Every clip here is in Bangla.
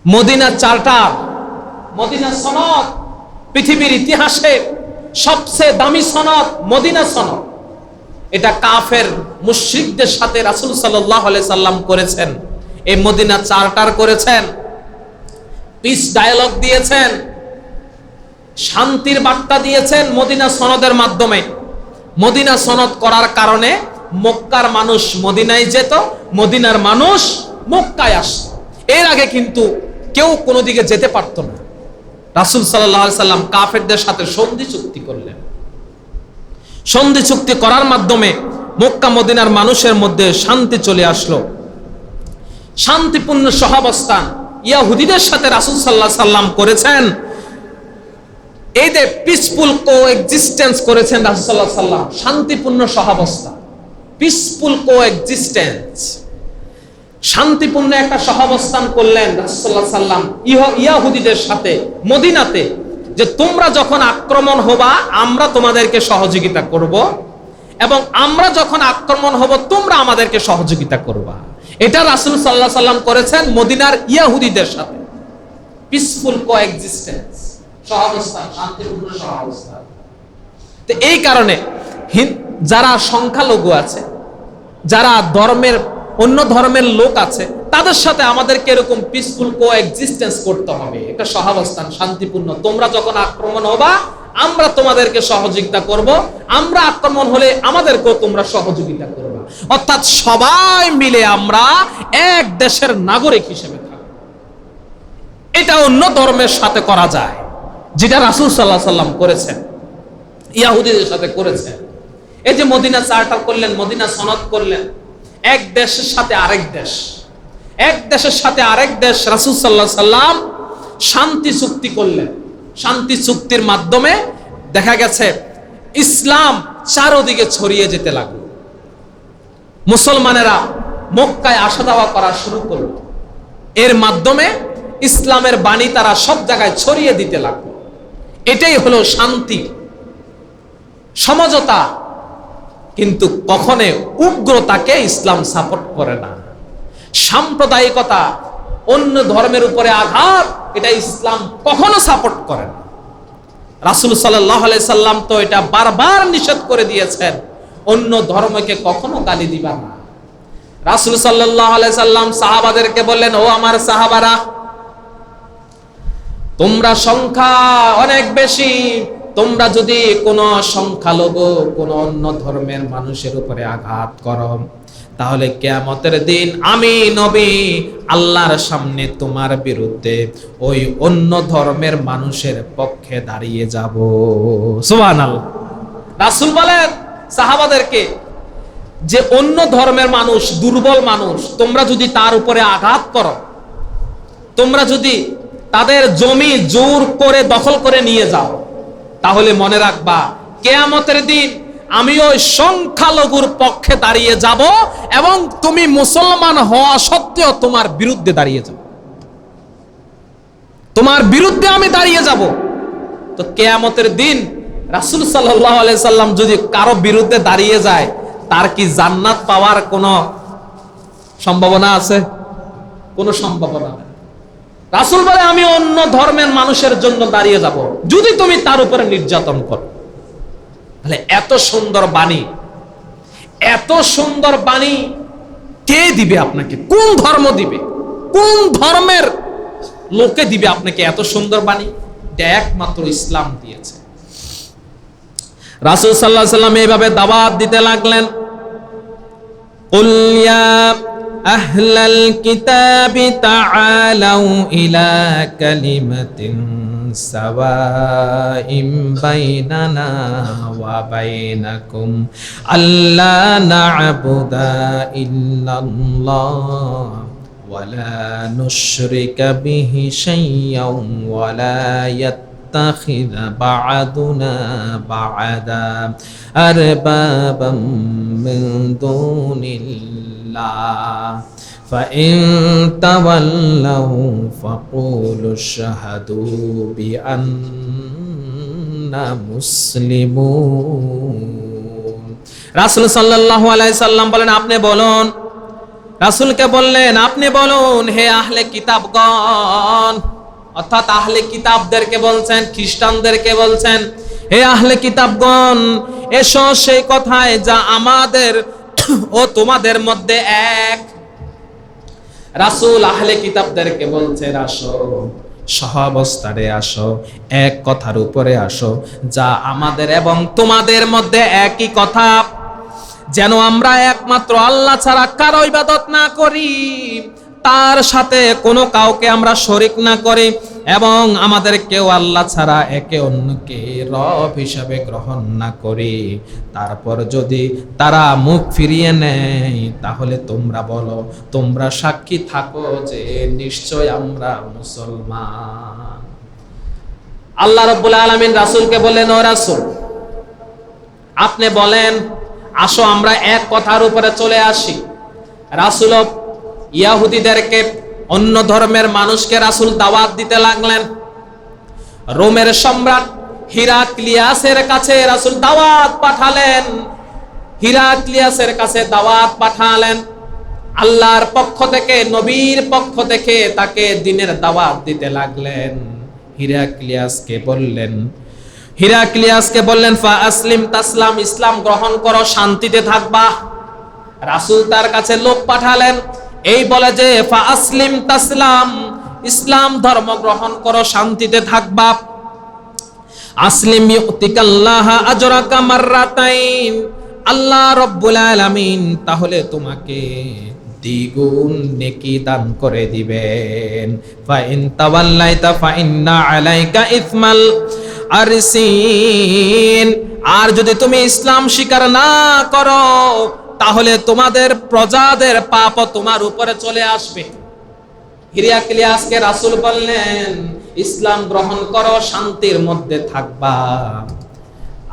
মদিনা চার্টার, মদিনা সনদ পৃথিবীর ইতিহাসে সবচেয়ে দামি সনদ মদিনা সনদ। এটা কাফের মুশরিকদের সাথে রাসূল সাল্লাল্লাহু আলাইহি সাল্লাম করেছেন। এই মদিনা চার্টার করেছেন, পিস ডায়ালগ দিয়েছেন, শান্তির বার্তা দিয়েছেন মদিনা সনদের মাধ্যমে। মদিনা সনদ করার কারণে মক্কার মানুষ মদিনায় যেত, মদিনার মানুষ মক্কায় আসত। এর আগে কিন্তু কেউ কোনো দিকে যেতে পারত না। রাসূল সাল্লাল্লাহু আলাইহি সাল্লাম কাফেরদের সাথে সন্ধি চুক্তি করলেন। সন্ধি চুক্তি করার মাধ্যমে মক্কা মদিনার মানুষের মধ্যে শান্তি চলে আসলো, শান্তিপূর্ণ সহাবস্থান ইহুদিদের সাথে রাসূল সাল্লাল্লাহু আলাইহি সাল্লাম করেছেন। এই যে পিসফুল কোএক্সিস্টেন্স করেছেন রাসূল সাল্লাল্লাহু আলাইহি সাল্লাম, শান্তিপূর্ণ সহাবস্থান, পিসফুল কোএক্সিস্টেন্স, শান্তিপূর্ণ একটা সহাবস্থান করলেন রাসূল সাল্লাল্লাহু আলাইহি সাল্লাম ইহুদিদের সাথে মদিনাতে, যে তোমরা যখন আক্রমণ হবা আমরা তোমাদেরকে সহযোগিতা করব, এবং আমরা যখন আক্রমণ হব তোমরা আমাদেরকে সহযোগিতা করবা। এটা রাসূল সাল্লাল্লাহু আলাইহি সাল্লাম করেছেন মদিনার ইহুদিদের সাথে। পিসফুল কোএক্সিস্টেন্স, সহাবস্থান, শান্তিপূর্ণ সহাবস্থান। তো এই কারণে যারা সংখ্যালঘু আছে, যারা অন্য ধর্মের লোক আছে, তাদের সাথে আমাদেরকে এরকম পিসফুল কোএক্সিস্টেন্স করতে হবে, একটা সহাবস্থান শান্তিপূর্ণ। তোমরা যখন আক্রমণ হবা আমরা তোমাদেরকে সহযোগিতা করব, আমরা আক্রমণ হলে আমাদেরকেও তোমরা সহযোগিতা করবা। অর্থাৎ সবাই মিলে আমরা এক দেশের নাগরিক হিসেবে থাকব। এটা অন্য ধর্মের সাথে করা যায়, যেটা রাসূল সাল্লাল্লাহু আলাইহি সাল্লাম করেছেন, ইহুদিদের সাথে করেছেন। এই যে মদিনা চার্টার করলেন, মদিনা সনদ করলেন, এক দেশের সাথে আরেক দেশ, এক দেশের সাথে আরেক দেশ রাসূল সাল্লাল্লাহু আলাইহি সাল্লাম শান্তি চুক্তি করলেন। শান্তি চুক্তির মাধ্যমে দেখা গেছে ইসলাম চারদিকে ছড়িয়ে যেতে লাগলো। মুসলমানেরা মক্কায় আসা যাওয়া করা শুরু করলো। এর মাধ্যমে ইসলামের বাণী তারা সব জায়গায় ছড়িয়ে দিতে লাগলো। এটাই হলো শান্তি, সমঝোতা। কিন্তু কখনো উগ্রতাকে ইসলাম সাপোর্ট করে না। সাম্প্রদায়িকতা, অন্য ধর্মের উপরে আঘাত, এটা ইসলাম কখনো সাপোর্ট করে না। রাসূল সাল্লাল্লাহু আলাইহি সাল্লাম তো এটা বারবার নিষেধ করে দিয়েছেন, অন্য ধর্মকে কখনো গালি দিবা না। রাসূল সাল্লাল্লাহু আলাইহি সাল্লাম সাহাবাদেরকে বললেন, ও আমার সাহাবারা, তোমরা সংখ্যা অনেক বেশি, তোমরা যদি কোনো সংখ্যালঘু কোনো অন্য ধর্মের মানুষের উপরে আঘাত করো, তাহলে কিয়ামতের দিন আমি নবী আল্লাহর সামনে তোমার বিরুদ্ধে ওই অন্য ধর্মের মানুষের পক্ষে দাঁড়িয়ে যাব। সুবহানাল্লাহ। রাসূল বলেন সাহাবাদেরকে যে অন্য ধর্মের মানুষ, দুর্বল মানুষ, তোমরা যদি তার উপরে আঘাত করো, তোমরা যদি তাদের জমি জোর করে দখল করে নিয়ে যাও, তাহলে মনে রাখবা কিয়ামতের দিন আমি ওই সংখ্যালঘুর পক্ষে দাঁড়িয়ে যাব, এবং তুমি মুসলমান হওয়া সত্ত্বেও তোমার বিরুদ্ধে দাঁড়িয়ে যাব, তোমার বিরুদ্ধে আমি দাঁড়িয়ে যাব। তো কিয়ামতের দিন রাসূল সাল্লাল্লাহু আলাইহি সাল্লাম যদি কারো বিরুদ্ধে দাঁড়িয়ে যায়, তার কি জান্নাত পাওয়ার কোনো সম্ভাবনা আছে? কোনো সম্ভাবনা নেই। রাসূল বলে আমি অন্য ধর্মের মানুষের জন্য দাঁড়িয়ে যাব যদি তুমি তার উপরে নির্যাতন করো। তাহলে এত সুন্দর বাণী, এত সুন্দর বাণী কে দিবে আপনাকে? কোন ধর্ম দিবে? কোন ধর্মের লোকে দিবে আপনাকে এত সুন্দর বাণী? এটা একমাত্র ইসলাম দিয়েছে। রাসূল সাল্লাল্লাহু আলাইহি সাল্লাম এইভাবে দাওয়াত দিতে লাগলেন, কুল ইয়া আহলাল কিতাবি তাআলাউ ইলা কালিমাতিন সাওয়াইম বাইনানা ওয়া বাইনাকুম আল্লা না'বুদা ইল্লাল্লাহ ওয়া লা নুশরিকা বিহি শাইয়্যান ওয়া লা ইয়াত্তাখিযা বা'দুনা বা'দা আরবাবাম মিন দুনিল্লাহ فإن تولوا فقولوا اشهدوا بأننا مسلمون। রাসূল সাল্লাল্লাহু আলাইহি সাল্লাম বলেন, আপনি বলুন রাসূলকে বললেন, আপনি বলুন হে আহলে কিতাবগণ, অর্থাৎ আহলে কিতাবদেরকে বলছেন, খ্রিস্টানদেরকে বলছেন, হে আহলে কিতাবগণ, এসো সেই কথায় যা আমাদের ও তোমাদের মধ্যে এক। রাসূল আহলে কিতাবদেরকে বলছেন, আসো, সহাবস্থারে আসো, এক কথার উপরে আসো, যা আমাদের এবং তোমাদের মধ্যে একই কথা, যেন আমরা একমাত্র আল্লাহ ছাড়া কারো ইবাদত না করি, তার সাথে কোনো কাউকে আমরা শরীক না করি, এবং আমাদের কেউ আল্লাহ ছাড়া একে অন্যকে রব হিসাবে গ্রহণ না করি। তারপর যদি তারা মুখ ফিরিয়ে নেয়, তাহলে তোমরা বলো, তোমরা সাক্ষী থাকো যে নিশ্চয় আমরা মুসলমান। আল্লাহ রাব্বুল আলামিন রাসূলকে বলেন, ও রাসূল, আপনি বলেন, আসো আমরা এক কথার উপরে চলে আসি। রাসূল ইহুদিদেরকে, অন্য ধর্মের মানুষকে রাসূল দাওয়াত দিতে লাগলেন। রোমের সম্রাট হিরাক্লিয়াসের কাছে রাসূল দাওয়াত পাঠালেন। হিরাক্লিয়াসের কাছে দাওয়াত পাঠালেন। আল্লাহর পক্ষ থেকে, নবীর পক্ষ থেকে তাকে দ্বীনের দাওয়াত দিতে লাগলেন। হিরাক্লিয়াসকে বললেন ফা আসলিম তাসলাম, ইসলাম গ্রহণ করো, শান্তিতে থাকবা। রাসূল তার কাছে লোক পাঠালেন, এই বলে যে ফা আসলিম তাসলাম, ইসলাম ধর্ম গ্রহণ করো, শান্তিতে থাকবা। আসলিম ইউতিকাল্লাহ আজরাকা মাররাতাইন, আল্লাহ রাব্বুল আলামিন তাহলে তোমাকে দ্বিগুণ নেকি দান করে দিবেন। ফা ইন তাওয়াল্লাইতা ফা ইন্না আলাইকা ইসমাল আরসিন, আর যদি তুমি ইসলাম স্বীকার না করো, তাহলে তোমাদের প্রজাদের পাপ তোমার উপরে চলে আসবে। হিরাক্লিয়াসকে রাসূল বললেন, ইসলাম গ্রহণ করো, শান্তির মধ্যে থাকবা,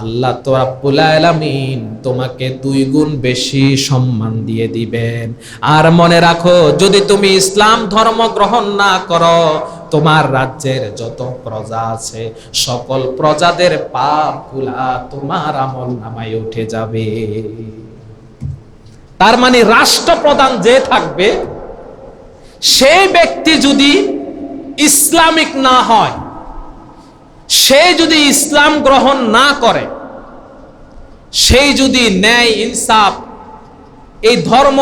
আল্লাহ তো রাব্বুল আলামিন তোমাকে 2 গুণ বেশি সম্মান দিয়ে দিবেন। আর মনে রাখো, যদি তুমি ইসলাম ধর্ম গ্রহণ না করো, তোমার রাজ্যের যত প্রজা আছে, সকল প্রজাদের পাপগুলা তোমার আমলনামায় উঠে যাবে। তার মানে রাষ্ট্রপ্রধান যে থাকবে, সেই ব্যক্তি যদি ইসলামিক না হয়, সে যদি ইসলাম গ্রহণ না করে, সেই যদি ন্যায় ইনসাফ এই ধর্ম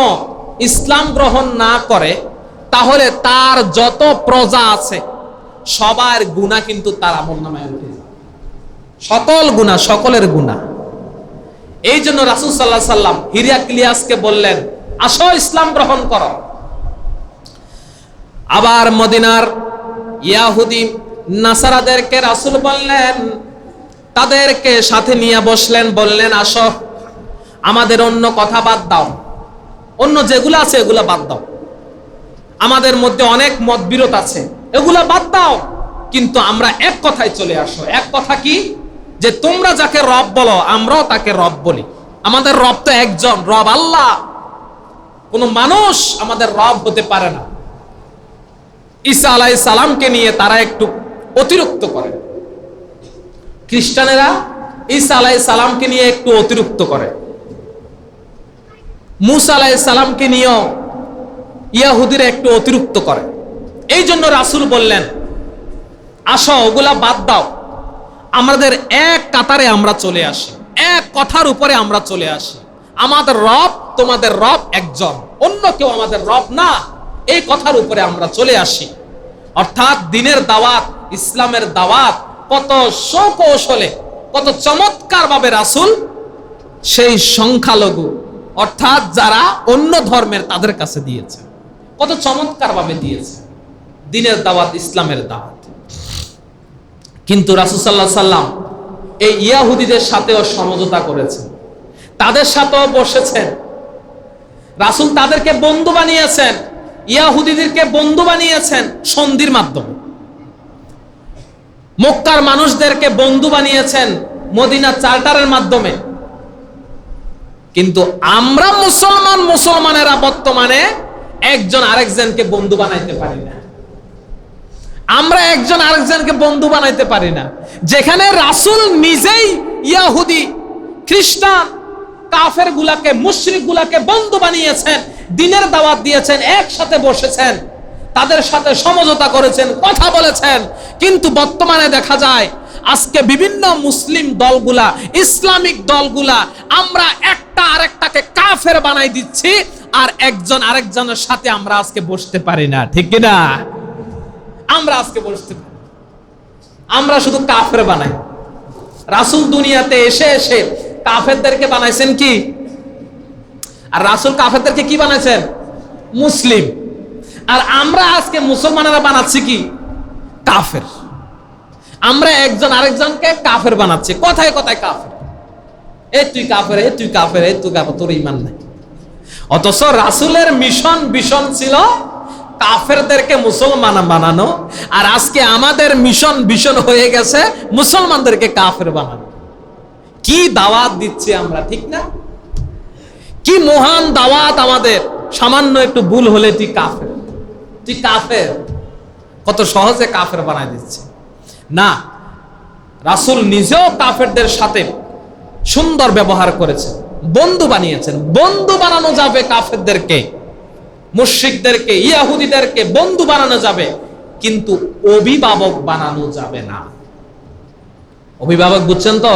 ইসলাম গ্রহণ না করে, তাহলে তার যত প্রজা আছে সবার গুনাহ কিন্তু তার আমলনামায় উঠে যাবে, সকল গুনাহ, সকলের গুনাহ। এই জন্য রাসূল সাল্লাল্লাহু আলাইহি সাল্লাম হিরাক্লিয়াসকে বললেন, আসো ইসলাম গ্রহণ করো। আবার মদিনার ইহুদি নাসারাদেরকে রাসূল বললেন, তাদেরকে সাথে নিয়ে বসলেন, বললেন, আসো, আমাদের অন্য কথা বাদ দাও, অন্য যেগুলো আছে এগুলা বাদ দাও, আমাদের মধ্যে অনেক মতবিরোধ আছে, এগুলা বাদ দাও, কিন্তু আমরা এক কথায় চলে আসো। এক কথা কি? যে তোমরা যাকে রব বলো, আমরাও তাকে রব বলি। আমাদের রব তো একজন, রব আল্লাহ, কোন মানুষ আমাদের রব হতে পারে না। ঈসা আলাইহিস সালামকে নিয়ে তারা একটু অতিরিক্ত করে, খ্রিস্টানেরা ঈসা আলাইহিস সালামকে নিয়ে একটু অতিরিক্ত করে, মুসা আলাইহিস সালামকে নিয়ে ইহুদিরা একটু অতিরিক্ত করে। এই জন্য রাসূল বললেন, আসো, ওগুলা বাদ দাও, আমাদের এক কাতারে আমরা চলে আসি, এক কথার উপরে আমরা চলে আসি। আমাদের রব, তোমাদের রব একজন, অন্য কেউ আমাদের রব না, এই কথার উপরে আমরা চলে আসি। অর্থাৎ দ্বীনের দাওয়াত, ইসলামের দাওয়াত কত সুকৌশলে, কত চমৎকার ভাবে রাসূল সেই সংখ্যালঘু, অর্থাৎ যারা অন্য ধর্মের, তাদের কাছে দিয়েছে, কত চমৎকার ভাবে দিয়েছে দ্বীনের দাওয়াত, ইসলামের দাওয়াত। কিন্তু রাসূল সাল্লাল্লাহু আলাইহি সাল্লাম এই ইহুদিদের সাথেও সমঝোতা করেছেন, তাদের সাথেও বসেছেন। রাসূল তাদেরকে বন্ধু বানিয়েছেন, ইহুদিদেরকে বন্ধু বানিয়েছেন সন্ধির মাধ্যমে। মক্কার মানুষদেরকে বন্ধু বানিয়েছেন মদিনা চার্টারের মাধ্যমে। কিন্তু আমরা মুসলমানেরা বর্তমানে একজন আরেকজনকে বন্ধু বানাইতে পারি না। আমরা একজন আরেকজনকে বন্ধু বানাইতে পারি না। যেখানে রাসূল নিজেই ইহুদি, খ্রিস্টান, কাফের গুলাকে, মুশরিক গুলাকে বন্ধু বানিয়েছেন, দ্বীনের দাওয়াত দিয়েছেন, একসাথে বসেছেন, তাদের সাথে সমঝোতা করেছেন, কথা বলেছেন। কিন্তু বর্তমানে দেখা যায় আজকে বিভিন্ন মুসলিম দলগুলা, ইসলামিক দলগুলা, আমরা একটা আরেকটাকে কাফের বানাই দিচ্ছি, আর একজন আরেকজনের সাথে আমরা আজকে বসতে পারি না, ঠিক কিনা? আমরা আজকে বসতে পারি, আমরা শুধু কাফের বানাই। রাসূল দুনিয়াতে এসে এসে কাফেরদেরকে বানাইছেন কি? আর রাসূল কাফেরদেরকে কি বানাইছেন? মুসলিম। আর আমরা আজকে মুসলমানেরা বানাচ্ছি কি? কাফের। আমরা একজন আরেকজনকে কাফের বানাচ্ছি, কথায় কথায় কাফের। এই তুই কাফের, এই তুই কাফের, এই তুই কাফের, তোর ঈমান নাই। অথচ রাসূলের মিশন ছিল কাফেরদেরকে মুসলমান বানানো, আর আজকে আমাদের মিশন হয়ে গেছে মুসলমানদেরকে কাফের বানানো। কি দাওয়াত দিচ্ছি আমরা, ঠিক না? কি মহান দাওয়াত আমাদের! সামান্য একটু ভুল হলে তুই কাফের, তুই কাফের, কত সহজে কাফের বানাই দিচ্ছে। না, রাসূল নিজেও কাফেরদের সাথে সুন্দর ব্যবহার করেছেন, বন্ধু বানিয়েছেন। বন্ধু বানানো যাবে কাফেরদেরকে, মুশরিকদেরকে, ইহুদিদেরকে বন্ধু বানানো যাবে, কিন্তু অভিভাবক বানানো যাবে না। অভিভাবক বুঝছেন তো?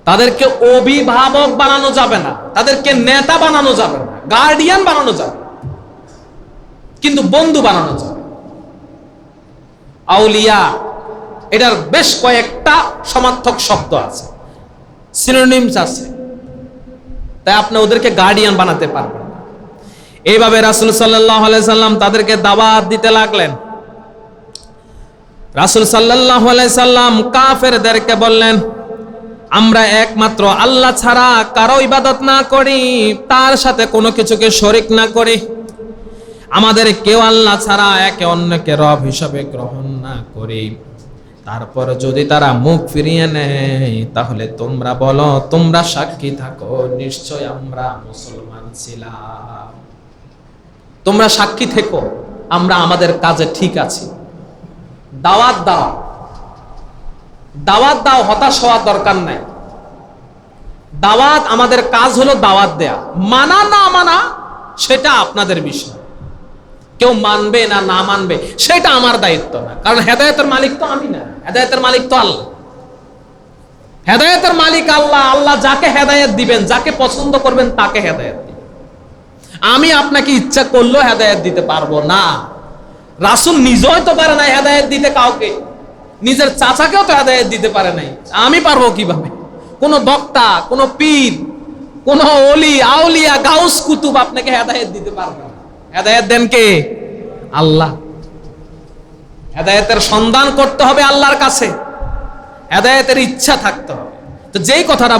তাদেরকে অভিভাবক বানানো যাবে না, তাদেরকে নেতা বানানো যাবে না, গার্ডিয়ান বানানো যাবে, কিন্তু বন্ধু বানানো যাবে। আউলিয়া, এটার বেশ কয়েকটা সমার্থক শব্দ আছে, সিনোনিমস আছে, তাই আপনি ওদেরকে গার্ডিয়ান বানাতে পারবেন না। এইভাবে রাসূল সাল্লাল্লাহু আলাইহি সাল্লাম তাদেরকে দাওয়াত দিতে লাগলেন। রাসূল সাল্লাল্লাহু আলাইহি সাল্লাম কাফেরদেরকে বললেন, আমরা একমাত্র আল্লাহ ছাড়া কারো ইবাদত না করি, তার সাথে কোনো কিছুকে শরীক না করি, আমাদের কেউ আল্লাহ ছাড়া একে অন্যকে রব হিসাবে গ্রহণ না করি। তারপর যদি তারা মুখ ফিরিয়ে নেয়, তাহলে তোমরা বলো, তোমরা সাক্ষী থাকো, নিশ্চয় আমরা মুসলমান ছিলাম। তোমরা সাক্ষী থেকো, আমরা আমাদের কাজে ঠিক আছি। দাওয়াত দাও, দাওয়াত দাও, হতাশ হওয়ার দরকার নাই। দাওয়াত, আমাদের কাজ হলো দাওয়াত দেয়া। মানা না মানা সেটা আপনাদের বিষয়, কেউ মানবে না না মানবে সেটা আমার দায়িত্ব না, কারণ হেদায়েতের মালিক তো আমি না, হেদায়েতের মালিক তো আল্লাহ। হেদায়েতের মালিক আল্লাহ। আল্লাহ যাকে হেদায়েত দিবেন, যাকে পছন্দ করবেন তাকে হেদায়েত দিবেন। আমি আপনাকে ইচ্ছা করলেও হেদায়েত দিতে পারবো না। রাসূল নিজেও তো পারে না হেদায়েত দিতে কাউকে, নিজের চাচাকেও তো হেদায়েত দিতে পারে নাই, আমি পারবো কিভাবে? কোন বক্তা, কোন পীর, কোন ওলি আউলিয়া গাউস কুতুব আপনাকে হেদায়েত দিতে পারবে না। হেদায়েত দেন কে? আল্লাহ। হেদায়েতের সন্ধান করতে হবে আল্লাহর কাছে, হেদায়েতের ইচ্ছা থাকতে হবে। তো যেই কথাটা